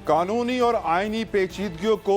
कानूनी और आईनी पेचीदगियों को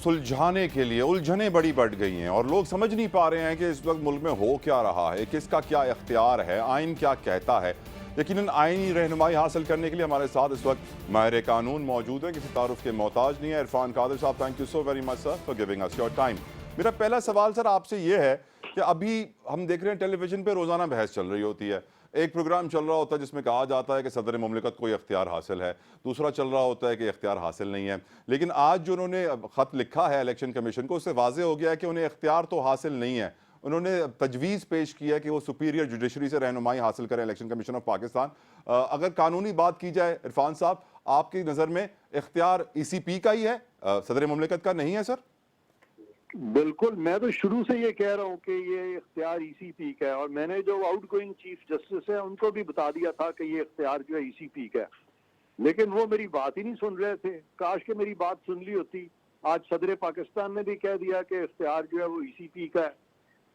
सुलझाने के लिए उलझनें बड़ी बढ़ गई हैं और लोग समझ नहीं पा रहे हैं कि इस वक्त मुल्क में हो क्या रहा है, किसका क्या इख्तियार है, आइन क्या कहता है। यकीनन आईनी रहनुमाई हासिल करने के लिए हमारे साथ इस वक्त माहिर कानून मौजूद है, किसी तारुफ के मोहताज नहीं है। इरफान कादिर साहब, thank you so very much sir for giving us your time. मेरा पहला सवाल सर आपसे ये है कि अभी हम देख रहे हैं टेलीविजन पे रोज़ाना बहस चल रही होती है। एक प्रोग्राम चल रहा होता है जिसमें कहा जाता है कि सदर मुमलिकत को इख्तियार हासिल है, दूसरा चल रहा होता है कि इख्तियार हासिल नहीं है। लेकिन आज जो उन्होंने ख़त लिखा है इलेक्शन कमीशन को, उससे वाज़ेह हो गया है कि उन्हें इख्तियार तो हासिल नहीं है। उन्होंने तजवीज़ पेश की है कि वो सुपीरियर जुडिशरी से रहनुमाई हासिल करें इलेक्शन कमीशन ऑफ पाकिस्तान। अगर कानूनी बात की जाए इरफान साहब, आपकी नज़र में इख्तियार ECP का ही है, सदर मुमलिकत का नहीं है सर? बिल्कुल, मैं तो शुरू से ये कह रहा हूँ कि ये इख्तियार ECP का है और मैंने जो आउटगोइंग चीफ जस्टिस है उनको भी बता दिया था कि ये इख्तियार जो है ECP का है, लेकिन वो मेरी बात ही नहीं सुन रहे थे। काश के मेरी बात सुन ली होती। आज सदर पाकिस्तान ने भी कह दिया कि इख्तियार जो है वो ECP का है,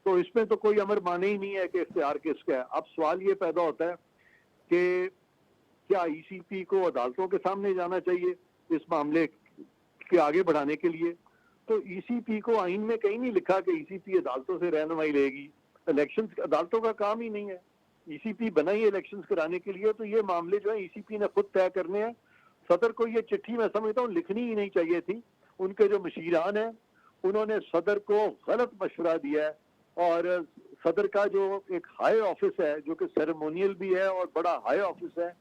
तो इसमें तो कोई अमर माने ही नहीं है कि इख्तियार किसका है। अब सवाल ये पैदा होता है कि क्या ECP को अदालतों के सामने जाना चाहिए इस मामले के आगे बढ़ाने के लिए? तो ECP को आइन में कहीं नहीं लिखा कि ECP अदालतों से रहनुमाई लेगी। इलेक्शंस अदालतों का काम ही नहीं है। ECP बना ही इलेक्शंस कराने के लिए, तो ये मामले जो है ECP ने खुद तय करने हैं। सदर को ये चिट्ठी मैं समझता हूँ लिखनी ही नहीं चाहिए थी। उनके जो मशीरान हैं उन्होंने सदर को गलत मशवरा दिया है और सदर का जो एक हाई ऑफिस है जो कि सेरेमोनियल भी है और बड़ा हाई ऑफिस है,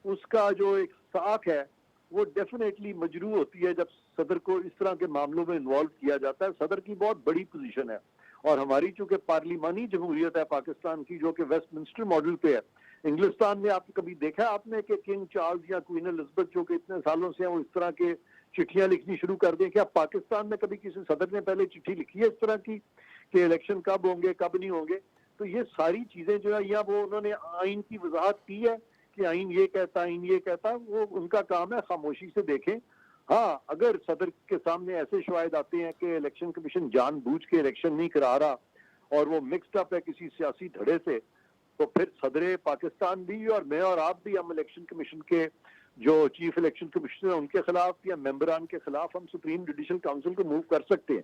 उसका जो एक साख है वो डेफिनेटली मजरू होती है जब सदर को इस तरह के मामलों में इन्वॉल्व किया जाता है। सदर की बहुत बड़ी पोजीशन है और हमारी चूंकि पार्लिमानी जमहूरियत है पाकिस्तान की, जो कि वेस्टमिंस्टर मॉडल पे है। इंग्लिस्तान में आप कभी देखा है आपने कि किंग चार्ल्स या क्वीन एलिजाबेथ जो कि इतने सालों से हैं वो इस तरह के चिट्ठियां लिखनी शुरू कर दें? क्या पाकिस्तान में कभी किसी सदर ने पहले चिट्ठी लिखी है इस तरह की कि इलेक्शन कब होंगे कब नहीं होंगे? तो ये सारी चीजें जो है या वो उन्होंने आइन की वजाहत की है कि आइन ये कहता आइन ये कहता, वो उनका काम है, खामोशी से देखें। हाँ, अगर सदर के सामने ऐसे शवाहिद आते हैं कि इलेक्शन कमीशन जानबूझ के इलेक्शन नहीं करा रहा और वो मिक्सड अप है किसी सियासी धड़े से, तो फिर सदर पाकिस्तान भी और मैं और आप भी हम इलेक्शन कमीशन के जो चीफ इलेक्शन कमिश्नर है उनके खिलाफ या मेंबरान के खिलाफ हम सुप्रीम जुडिशल काउंसिल को मूव कर सकते हैं।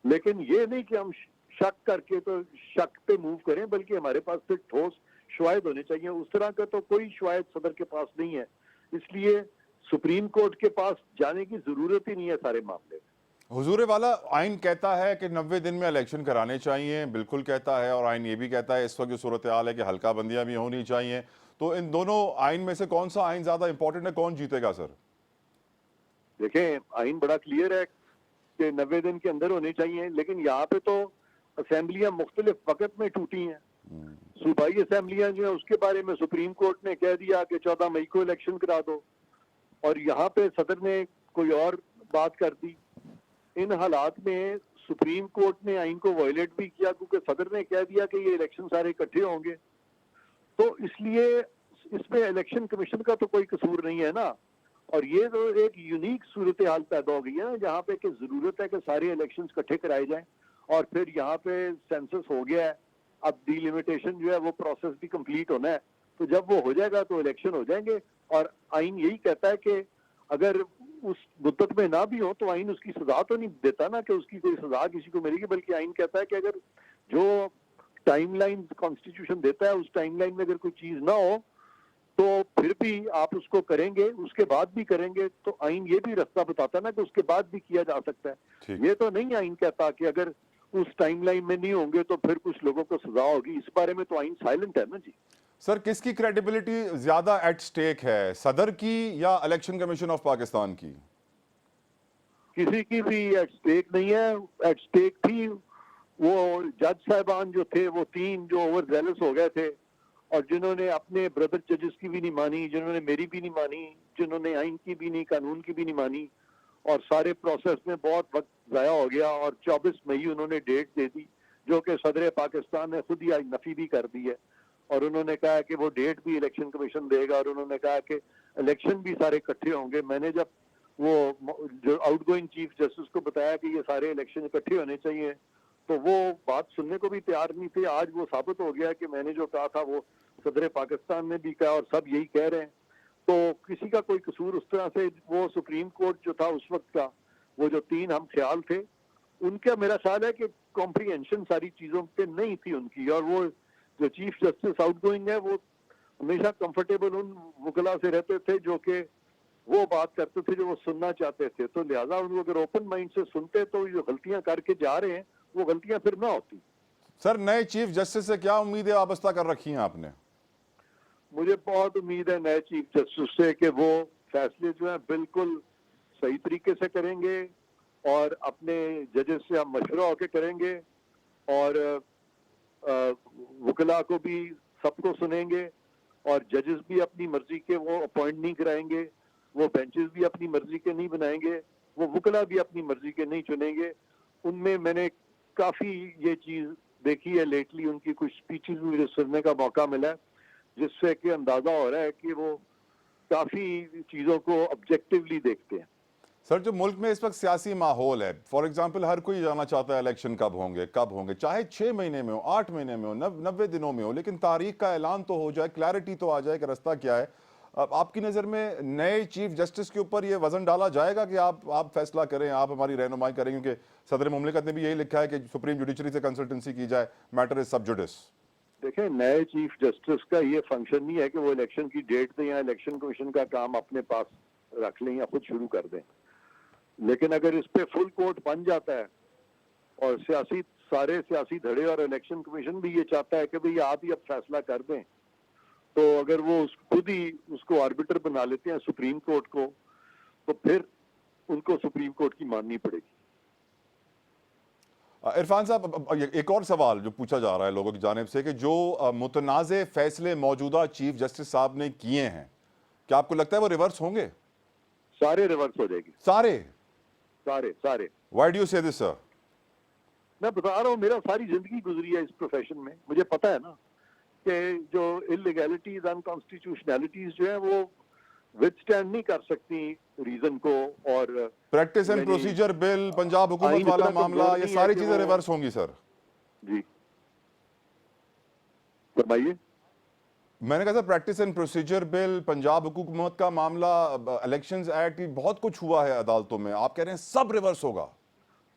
लेकिन ये नहीं कि हम शक करके तो शक पे मूव करें, बल्कि हमारे पास फिर ठोस शवाहिद होने चाहिए। उस तरह का तो कोई शवाहिद सदर के पास नहीं है, इसलिए सुप्रीम कोर्ट के पास जाने की जरूरत ही नहीं है सारे मामले। हुजूर वाला आइन कहता है कि 90 दिन में इलेक्शन कराने चाहिए, बिल्कुल कहता है, और आइन ये भी कहता है इस वक्त जो सूरत हाल है कि हल्का बंदियां भी होनी चाहिए। तो इन दोनों आइन में से कौन सा आइन ज्यादा इंपॉर्टेंट है, कौन जीतेगा सर? देखें, आइन बड़ा क्लियर है कि 90 दिन के अंदर होने चाहिए, लेकिन यहाँ पे तो असेंबलियां मुख्तलिफ वक्त में टूटी हैं। सूबाई असेंबलियां जो है उसके बारे में सुप्रीम कोर्ट ने कह दिया कि 14 मई को इलेक्शन करा दो, और यहाँ पे सदर ने कोई और बात कर दी। इन हालात में सुप्रीम कोर्ट ने आइन को वायलेट भी किया क्योंकि सदर ने कह दिया कि ये इलेक्शन सारे इकट्ठे होंगे। तो इसलिए इसमें इलेक्शन कमीशन का तो कोई कसूर नहीं है ना। और ये तो एक यूनिक सूरत हाल पैदा हो गई है ना, जहाँ पे कि जरूरत है कि सारे इलेक्शन इकट्ठे कराए जाएं, और फिर यहाँ पे सेंसस हो गया है, अब डिलिमिटेशन जो है वो प्रोसेस भी कंप्लीट होना है, तो जब वो हो जाएगा तो इलेक्शन हो जाएंगे। और आइन यही कहता है कि अगर उस मुद्दत में ना भी हो तो आइन उसकी सजा तो नहीं देता ना कि उसकी कोई सजा किसी को मिलेगी, बल्कि आइन कहता है कि अगर जो टाइमलाइन कॉन्स्टिट्यूशन देता है उस टाइमलाइन में अगर कोई चीज ना हो तो फिर भी आप उसको करेंगे, उसके बाद भी करेंगे। तो आइन ये भी रास्ता बताता ना कि उसके बाद भी किया जा सकता है। ये तो नहीं आइन कहता कि अगर उस टाइमलाइन में नहीं होंगे तो फिर कुछ लोगों को सजा होगी। इस बारे में तो आइन साइलेंट है ना जी। सर, किसकी क्रेडिबिलिटी ज्यादा एट स्टेक है, सदर की या इलेक्शन कमीशन ऑफ पाकिस्तान की? किसी की भी एट स्टेक नहीं है। एट स्टेक थी वो जज साहबान जो थे, वो 3 जो ओवर जेलस हो गए थे और जिन्होंने अपने ब्रदर जजेस की भी नहीं मानी, जिन्होंने मेरी भी नहीं मानी, जिन्होंने आइन की भी नहीं, कानून की भी नहीं मानी, और सारे प्रोसेस में बहुत वक्त जाया हो गया। और 24 मई उन्होंने डेट दे दी जो कि सदर पाकिस्तान ने खुद ही आज नफी भी कर दी है, और उन्होंने कहा कि वो डेट भी इलेक्शन कमीशन देगा, और उन्होंने कहा कि इलेक्शन भी सारे इकट्ठे होंगे। मैंने जब वो जो आउटगोइंग चीफ जस्टिस को बताया कि ये सारे इलेक्शन इकट्ठे होने चाहिए, तो वो बात सुनने को भी तैयार नहीं थे। आज वो साबित हो गया कि मैंने जो कहा था वो सदर पाकिस्तान ने भी कहा और सब यही कह रहे हैं। तो किसी का कोई कसूर उस तरह से, वो सुप्रीम कोर्ट जो था उस वक्त का, वो जो 3 हम ख्याल थे, उनका मेरा ख्याल है कि कॉम्प्रीहेंशन सारी चीजों पे नहीं थी उनकी। और वो जो चीफ जस्टिस आउटगोइंग है, वो हमेशा कंफर्टेबल उन वकला से रहते थे जो कि वो बात करते थे जो वो सुनना चाहते थे। तो लिहाजा उनको अगर ओपन माइंड से सुनते तो जो गलतियां करके जा रहे हैं वो गलतियां फिर ना होती। सर, नए चीफ जस्टिस से क्या उम्मीदें वाबस्ता कर रखी हैं आपने? मुझे बहुत उम्मीद है नए चीफ जस्टिस से कि वो फैसले जो है बिल्कुल सही तरीके से करेंगे और अपने जजेस से हम मशवरा होकर करेंगे और वकला को भी सबको सुनेंगे और जजेस भी अपनी मर्जी के वो अपॉइंट नहीं कराएंगे, वो बेंचेस भी अपनी मर्जी के नहीं बनाएंगे, वो वकला भी अपनी मर्जी के नहीं चुनेंगे। उनमें मैंने काफी ये चीज देखी है लेटली, उनकी कुछ स्पीचेस भी मुझे सुनने का मौका मिला है जिससे कि अंदाजा हो रहा है कि वो काफी चीजों को ऑब्जेक्टिवली देखते हैं। सर, जो मुल्क में इस वक्त सियासी माहौल है, फॉर एग्जांपल हर कोई जानना चाहता है इलेक्शन कब होंगे, चाहे 6 महीने में हो, 8 महीने में हो, 90 दिनों में हो, लेकिन तारीख का ऐलान तो हो जाए, क्लैरिटी तो आ जाए कि रास्ता क्या है। अब आपकी नज़र में नए चीफ जस्टिस के ऊपर ये वजन डाला जाएगा कि आप फैसला करें, आप हमारी रहनुमाई करें, क्योंकि सदर मुमलिकत ने भी यही लिखा है कि सुप्रीम जुडिशरी से कंसल्टेंसी की जाए, मैटर इज सब जुडिस। देखें, नए चीफ जस्टिस का ये फंक्शन नहीं है कि वो इलेक्शन की डेट दें या इलेक्शन कमीशन का काम अपने पास रख लें या खुद शुरू कर दें। लेकिन अगर इस पे फुल कोर्ट बन जाता है और सारे सियासी धड़े और इलेक्शन कमीशन भी ये चाहता है कि भाई आप ही अब फैसला कर दें, तो अगर वो खुद ही उसको आर्बिटर बना लेते हैं सुप्रीम कोर्ट को, तो फिर उनको सुप्रीम कोर्ट की माननी पड़ेगी। इरफान साहब, एक और सवाल जो पूछा जा रहा है लोगों की जानिब से कि जो मुतनाज़े फैसले मौजूदा चीफ जस्टिस साहब ने किए हैं, क्या आपको लगता है वो रिवर्स होंगे? सारे रिवर्स हो जाएगी, सारे सारे सारे। व्हाई डू यू से दिस सर? मैं बता रहा हूँ, मेरा सारी जिंदगी गुजरी है इस प्रोफेशन में, मुझे पता है ना कि जो इलीगैलिटीज, अनकॉन्स्टिट्यूशनैलिटीज जो है वो विथस्टैंड नहीं कर सकती रीजन को। और practice and procedure bill, Punjab हुकूमत वाला मामला, ये सारी चीजें रिवर्स होंगी सर? जी फरमाइए। मैंने कहा sir, practice and procedure bill, Punjab हुकूमत का मामला, इलेक्शंस एक्ट, बहुत कुछ हुआ है अदालतों में, आप कह रहे हैं सब रिवर्स होगा?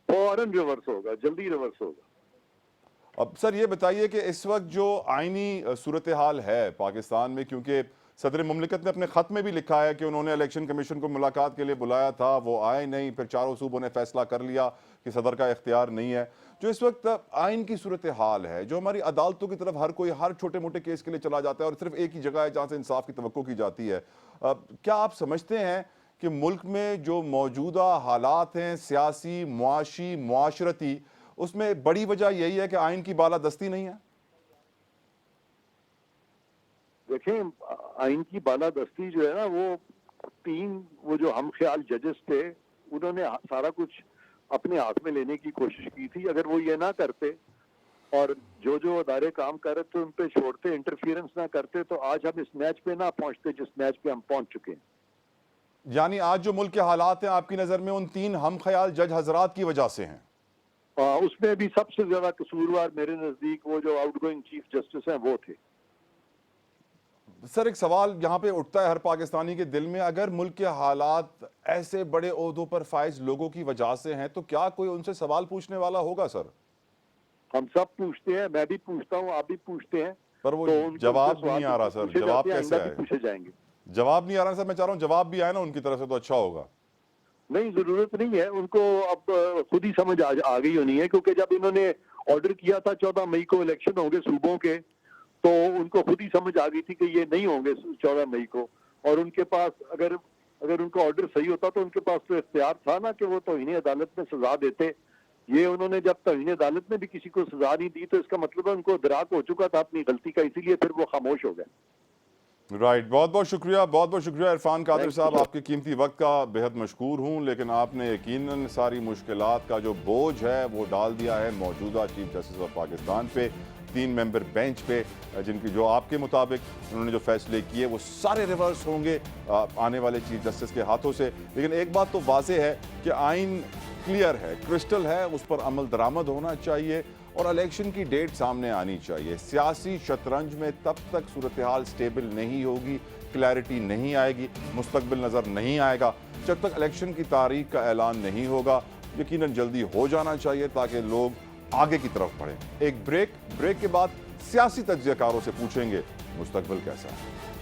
फौरन रिवर्स होगा, जल्दी रिवर्स होगा। अब सर ये बताइए कि इस वक्त जो आईनी सूरत हाल है पाकिस्तान में, क्योंकि सदर मुमलिकत ने अपने ख़त में भी लिखा है कि उन्होंने इलेक्शन कमीशन को मुलाकात के लिए बुलाया था, वो आए नहीं, फिर चारों सूबों ने फैसला कर लिया कि सदर का इख्तियार नहीं है। जो इस वक्त आइन की सूरत हाल है, जो हमारी अदालतों की तरफ हर कोई हर छोटे मोटे केस के लिए चला जाता है और सिर्फ एक ही जगह है जहाँ से इंसाफ की तवक्को की जाती है, क्या आप समझते हैं कि मुल्क में जो मौजूदा हालात हैं सियासी, मुआशी, मुआशरती, उसमें बड़ी वजह यही है कि आइन की बालादस्ती नहीं है? देखें, आइन की बालादस्ती जो है ना, वो जो हम ख्याल जजेस थे, उन्होंने सारा कुछ अपने हाथ में लेने की कोशिश की थी। अगर वो ये ना करते और जो अदारे काम कर रहे थे उन पे छोड़ते, इंटरफियरेंस ना करते, तो आज हम इस मैच पे ना पहुंचते जिस मैच पे हम पहुंच चुके हैं। यानी आज जो मुल्क के हालात हैं आपकी नजर में उन 3 हम ख्याल जज हजरात की वजह से हैं? उसमें भी सबसे ज्यादा कसूरवार मेरे नजदीक वो जो आउटगोइंग चीफ जस्टिस हैं वो थे। सर, एक सवाल यहाँ पे उठता है हर पाकिस्तानी के दिल में, अगर मुल्क के हालात ऐसे बड़े ओहदों पर फाइज लोगों की वजह से हैं, तो क्या कोई उनसे सवाल पूछने वाला होगा सर? हम सब पूछते हैं, मैं भी पूछता हूँ, आप भी पूछते हैं, पर वो तो जवाब नहीं आ रहा सर। जवाब कैसे आए? पूछे जाएंगे। जवाब नहीं आ रहा सर, मैं चाह रहा हूँ जवाब भी आए ना उनकी तरफ से तो अच्छा होगा। नहीं, जरूरत नहीं है उनको, अब खुद ही समझ आ गई होनी है, क्योंकि जब इन्होंने ऑर्डर किया था 14 मई को इलेक्शन होंगे सूबों के, तो उनको खुद ही समझ आ गई थी कि ये नहीं होंगे 14 मई को। और उनके पास अगर उनका ऑर्डर सही होता तो उनके पास तो इख्तियार था ना कि वो तौहीन अदालत में सजा देते। ये उन्होंने जब तौहीन अदालत में भी किसी को सजा नहीं दी, तो इसका मतलब है उनको इदराक हो चुका था अपनी गलती का, इसीलिए फिर वो खामोश हो गए। राइट, बहुत बहुत शुक्रिया इरफान कादिर साहब, आपके कीमती वक्त का बेहद मशकूर हूँ, लेकिन आपने यकीनन सारी मुश्किलात का जो बोझ है वो डाल दिया है मौजूदा चीफ जस्टिस ऑफ पाकिस्तान पे, 3 मेंबर बेंच पे, जिनकी जो आपके मुताबिक उन्होंने जो फैसले किए वो सारे रिवर्स होंगे आने वाले चीफ जस्टिस के हाथों से। लेकिन एक बात तो वाज़ेह है कि आइन क्लियर है, क्रिस्टल है, उस पर अमल दरामद होना चाहिए और इलेक्शन की डेट सामने आनी चाहिए। सियासी शतरंज में तब तक सूरत हाल स्टेबल नहीं होगी, क्लैरिटी नहीं आएगी, मुस्तकबिल नज़र नहीं आएगा जब तक इलेक्शन की तारीख का ऐलान नहीं होगा। यकीनन जल्दी हो जाना चाहिए ताकि लोग आगे की तरफ बढ़ें। एक ब्रेक के बाद सियासी तज्ज़ियाकारों से पूछेंगे मुस्तकबिल कैसा है।